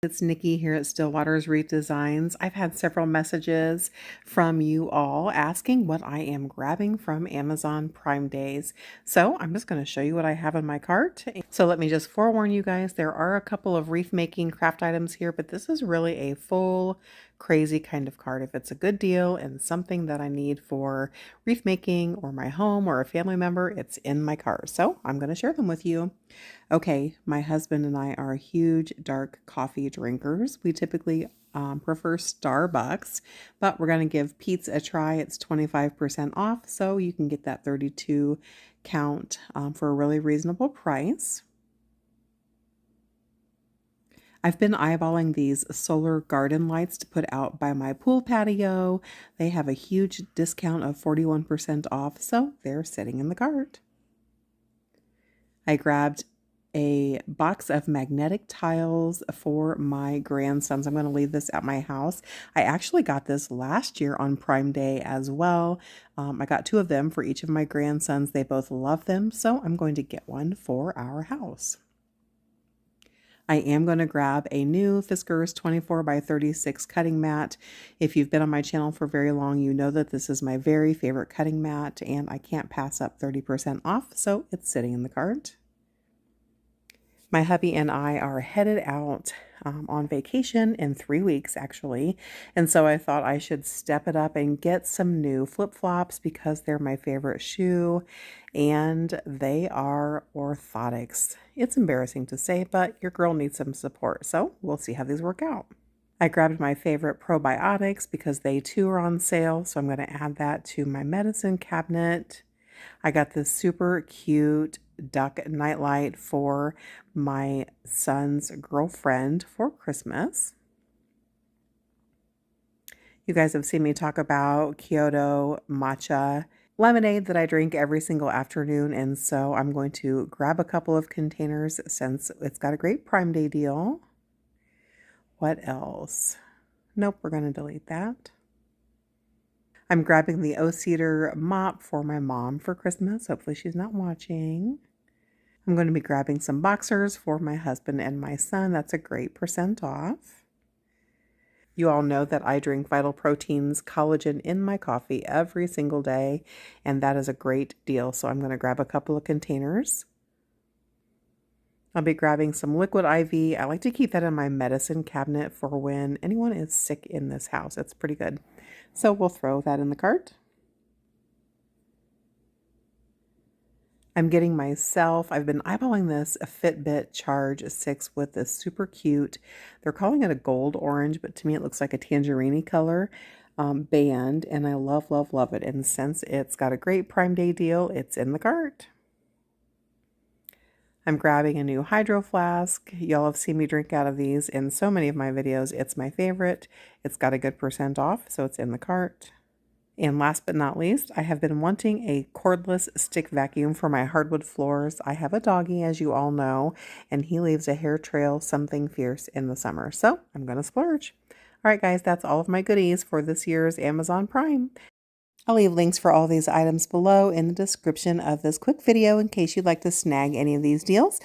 It's Nikki here at Stillwater's Wreath Designs. I've had several messages from you all asking what I am grabbing from Amazon Prime Days. So I'm just going to show you what I have in my cart. So let me just forewarn you guys, there are a couple of wreath making craft items here, but this is really a full crazy kind of cart. If it's a good deal and something that I need for wreath making or my home or a family member, it's in my cart. So I'm going to share them with you. Okay, my husband and I are huge dark coffee drinkers. We typically prefer Starbucks, but we're going to give Pete's a try. It's 25% off, so you can get that 32 count for a really reasonable price. I've been eyeballing these solar garden lights to put out by my pool patio. They have a huge discount of 41% off, so they're sitting in the cart. I grabbed a box of magnetic tiles for my grandsons. I'm going to leave this at my house. I actually got this last year on Prime Day as well. I got 2 of them for each of my grandsons. They both love them, so I'm going to get one for our house. I am going to grab a new Fiskars 24 by 36 cutting mat. If you've been on my channel for very long, you know that this is my very favorite cutting mat, and I can't pass up 30% off, so it's sitting in the cart. My hubby and I are headed out on vacation in 3 weeks, actually. And so I thought I should step it up and get some new flip-flops because they're my favorite shoe and they are orthotics. It's embarrassing to say, but your girl needs some support. So we'll see how these work out. I grabbed my favorite probiotics because they too are on sale. So I'm going to add that to my medicine cabinet. I got this super cute duck nightlight for my son's girlfriend for Christmas. You guys have seen me talk about Kyoto Matcha Lemonade that I drink every single afternoon, and so I'm going to grab a couple of containers since it's got a great Prime Day deal. What else? Nope, we're going to delete that. I'm grabbing the Oeder Mop for my mom for Christmas. Hopefully she's not watching. I'm going to be grabbing some boxers for my husband and my son. That's a great % off. You all know that I drink Vital Proteins collagen in my coffee every single day, and that is a great deal. So I'm going to grab a couple of containers. I'll be grabbing some liquid IV. I like to keep that in my medicine cabinet for when anyone is sick in this house. It's pretty good. So we'll throw that in the cart. I'm getting myself, I've been eyeballing this a Fitbit Charge 6 with this super cute, they're calling it a gold orange, but to me it looks like a tangerine color band, and I love, love, love it. And since it's got a great Prime Day deal, it's in the cart. I'm grabbing a new hydro flask. Y'all have seen me drink out of these in so many of my videos. It's my favorite. It's got a good % off, so it's in the cart. And last but not least, I have been wanting a cordless stick vacuum for my hardwood floors. I have a doggy, as you all know, and he leaves a hair trail something fierce in the summer. So I'm going to splurge. All right, guys, that's all of my goodies for this year's Amazon Prime. I'll leave links for all these items below in the description of this quick video in case you'd like to snag any of these deals.